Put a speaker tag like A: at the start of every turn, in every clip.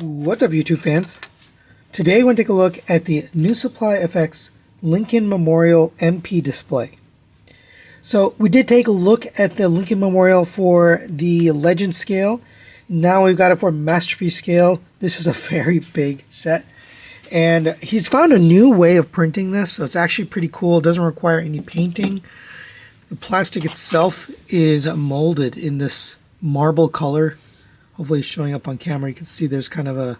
A: What's up, YouTube fans? Today we're going to take a look at the NuSupply FX Lincoln Memorial MP display. So we did take a look at the Lincoln Memorial for the Legend scale. Now we've got it for Masterpiece scale. This is a very big set. And he's found a new way of printing this, so it's actually pretty cool. It doesn't require any painting. The plastic itself is molded in this marble color. Hopefully it's showing up on camera. You can see there's kind of a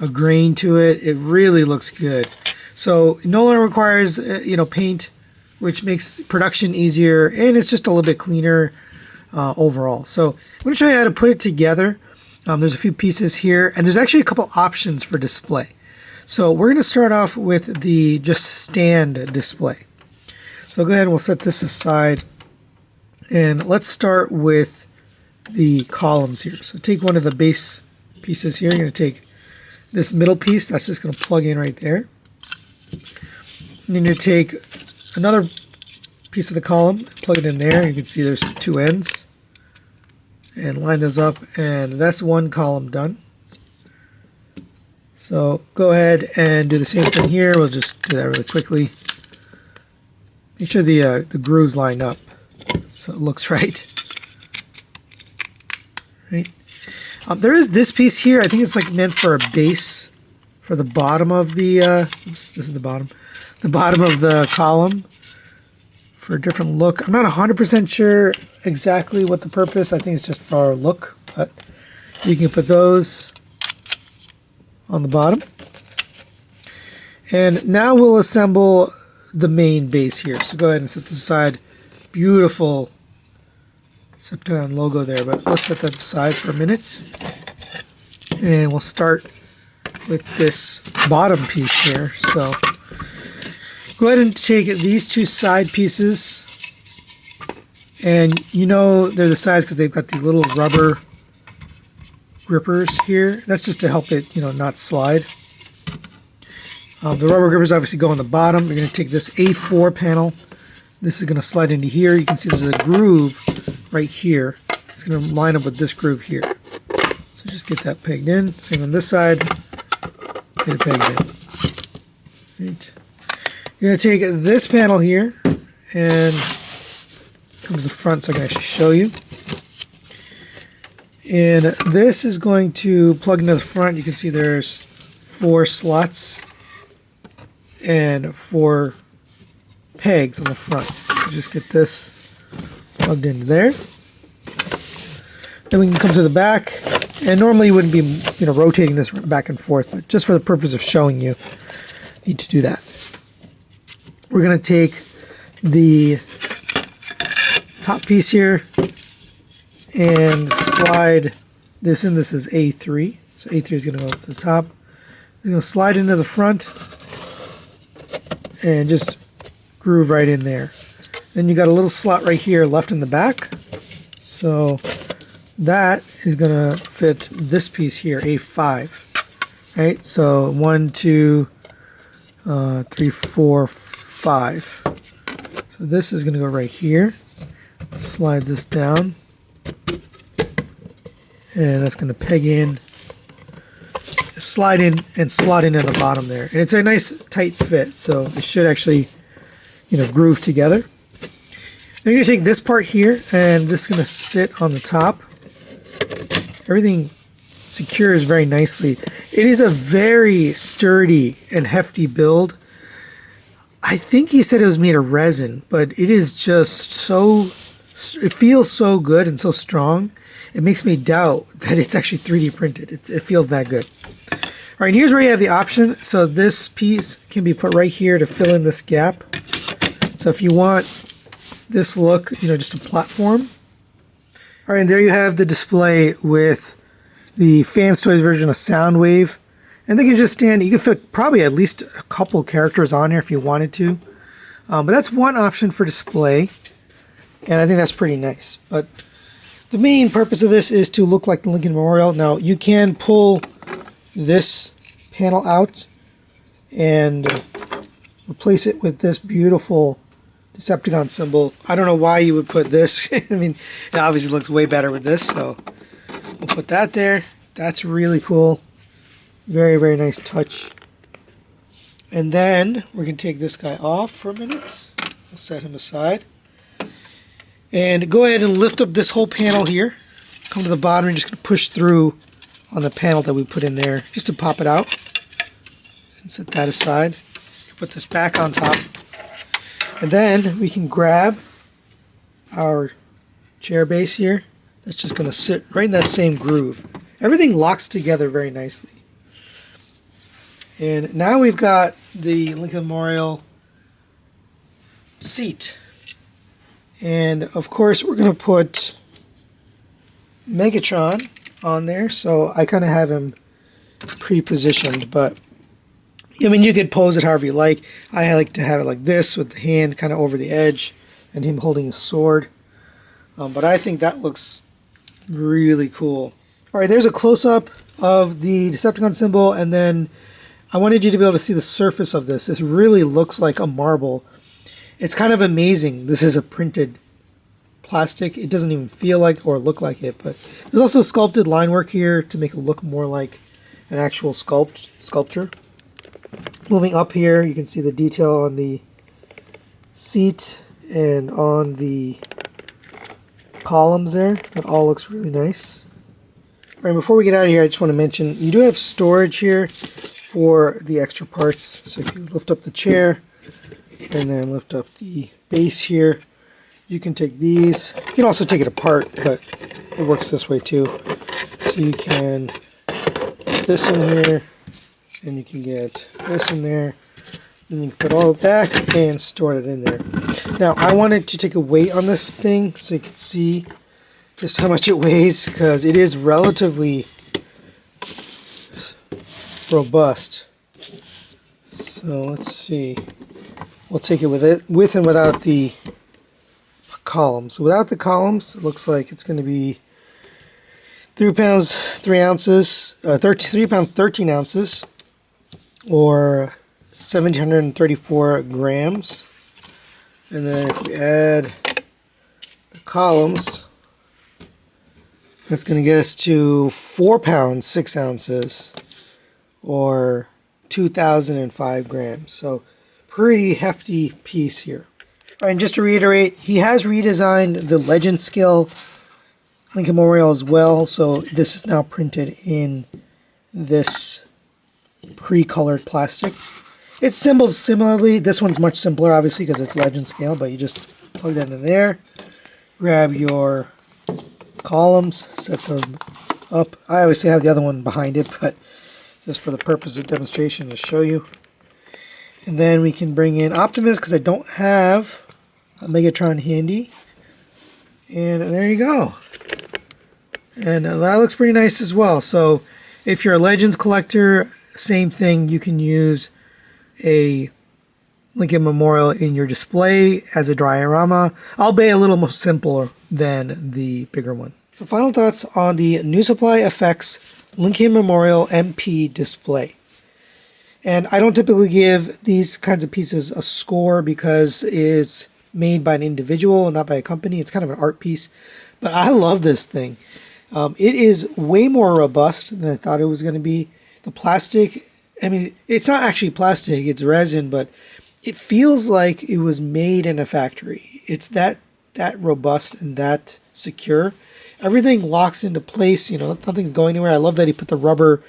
A: grain to it. It really looks good. So it no longer requires paint, which makes production easier, and it's just a little bit cleaner overall. So I'm going to show you how to put it together. There's a few pieces here, and there's actually a couple options for display. So we're going to start off with the just stand display. So go ahead and we'll set this aside, and let's start with the columns here. So take one of the base pieces here. You're going to take this middle piece. That's just going to plug in right there. And then you take another piece of the column, plug it in there. You can see there's two ends. And line those up, and that's one column done. So go ahead and do the same thing here. We'll just do that really quickly. Make sure the grooves line up so it looks right. Right. There is this piece here. I think it's like meant for a base for the bottom of the. Oops, this is the bottom. The bottom of the column for a different look. I'm not 100% sure exactly what the purpose. I think it's just for a look, but you can put those on the bottom. And now we'll assemble the main base here. So go ahead and set this aside. Beautiful Septon logo there, but let's set that aside for a minute. And we'll start with this bottom piece here. So go ahead and take these two side pieces, and you know they're the size because they've got these little rubber grippers here. That's just to help it, not slide. The rubber grippers obviously go on the bottom. You're going to take this A4 panel. This is going to slide into here. You can see there's a groove right here. It's going to line up with this groove here. So just get that pegged in. Same on this side. Get it pegged in. Right. You're going to take this panel here and come to the front so I can actually show you. And this is going to plug into the front. You can see there's 4 slots and 4 pegs on the front. So just get this plugged into there. Then we can come to the back, and normally you wouldn't be rotating this back and forth, but just for the purpose of showing you, need to do that. We're going to take the top piece here and slide this in. This is A3, so A3 is going to go to the top. It's going to slide into the front and just groove right in there. Then you got a little slot right here left in the back, so that is going to fit this piece here, A5. Right, so 1, 2, 3, 4, 5. So this is going to go right here. Slide this down, and that's going to peg in, slide in, and slot in at the bottom there. And it's a nice tight fit, so it should actually, groove together. Then you're going to take this part here, and this is going to sit on the top. Everything secures very nicely. It is a very sturdy and hefty build. I think he said it was made of resin, but it is just it feels so good and so strong. It makes me doubt that it's actually 3D printed. It feels that good. All right, and here's where you have the option. So this piece can be put right here to fill in this gap. So if you want this look, just a platform. All right, and there you have the display with the Fans Toys version of Soundwave. And they can just stand, you can fit probably at least a couple characters on here if you wanted to. But that's one option for display. And I think that's pretty nice. But the main purpose of this is to look like the Lincoln Memorial. Now, you can pull this panel out and replace it with this beautiful Decepticon symbol. I don't know why you would put this. I mean, it obviously looks way better with this. So we'll put that there. That's really cool. Very, very nice touch. And then we're going to take this guy off for a minute. We'll set him aside. And go ahead and lift up this whole panel here. Come to the bottom and just going to push through on the panel that we put in there just to pop it out. Set that aside. Put this back on top. And then we can grab our chair base here. That's just going to sit right in that same groove. Everything locks together very nicely. And now we've got the Lincoln Memorial seat. And of course we're going to put Megatron on there. So I kind of have him pre-positioned, but I mean, you could pose it however you like. I like to have it like this with the hand kind of over the edge and him holding his sword. But I think that looks really cool. All right, there's a close-up of the Decepticon symbol, and then I wanted you to be able to see the surface of this. This really looks like a marble. It's kind of amazing. This is a printed plastic. It doesn't even feel like or look like it, but there's also sculpted line work here to make it look more like an actual sculpture. Moving up here, you can see the detail on the seat and on the columns there. That all looks really nice. All right, before we get out of here, I just want to mention you do have storage here for the extra parts. So if you lift up the chair and then lift up the base here, you can take these. You can also take it apart, but it works this way too. So you can put this in here, and you can get this in there, and you can put all it back and store it in there. Now I wanted to take a weight on this thing so you can see just how much it weighs, because it is relatively robust. So let's see. We'll take it with and without the columns. So without the columns, it looks like it's going to be 3 pounds 3 ounces, 3 pounds 13 ounces, or 1,734 grams. And then if we add the columns, that's going to get us to 4 pounds 6 ounces, or 2,005 grams. So pretty hefty piece here. All right, and just to reiterate, he has redesigned the Legend scale Lincoln Memorial as well. So this is now printed in this pre-colored plastic. It symbols similarly. This one's much simpler, obviously, because it's Legend scale, but you just plug that in there, grab your columns, set those up. I obviously have the other one behind it, but just for the purpose of demonstration to show you. And then we can bring in Optimus, because I don't have a Megatron handy. And there you go. And that looks pretty nice as well. So if you're a Legends collector, same thing. You can use a Lincoln Memorial in your display as a diorama, albeit a little more simpler than the bigger one. So final thoughts on the NuSupply FX Lincoln Memorial MP display. And I don't typically give these kinds of pieces a score because it's made by an individual and not by a company. It's kind of an art piece. But I love this thing. It is way more robust than I thought it was going to be. The plastic, I mean, it's not actually plastic, it's resin, but it feels like it was made in a factory. It's that robust and that secure. Everything locks into place, you know, nothing's going anywhere. I love that he put the rubber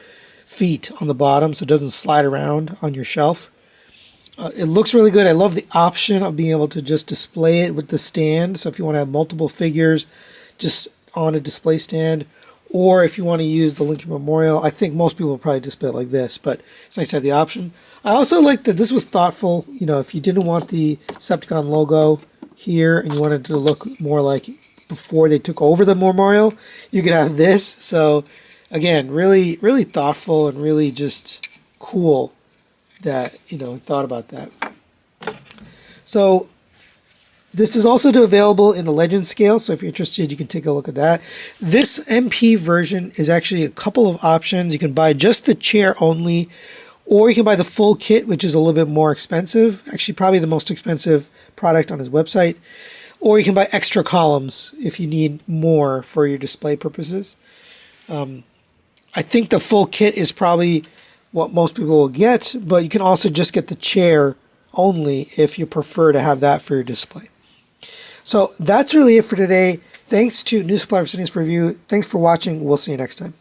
A: feet on the bottom so it doesn't slide around on your shelf. It looks really good. I love the option of being able to just display it with the stand. So if you want to have multiple figures just on a display stand, or if you want to use the Lincoln Memorial, I think most people will probably display it like this, but it's nice to have the option. I also like that this was thoughtful. You know, if you didn't want the Decepticon logo here and you wanted to look more like before they took over the Memorial, you could have this. So again, really, really thoughtful and really just cool that, you know, thought about that. So this is also available in the Legend scale, so if you're interested, you can take a look at that. This MP version is actually a couple of options. You can buy just the chair only, or you can buy the full kit, which is a little bit more expensive. Actually, probably the most expensive product on his website. Or you can buy extra columns if you need more for your display purposes. I think the full kit is probably what most people will get, but you can also just get the chair only if you prefer to have that for your display. So that's really it for today. Thanks to NuSupply for sending this review. Thanks for watching. We'll see you next time.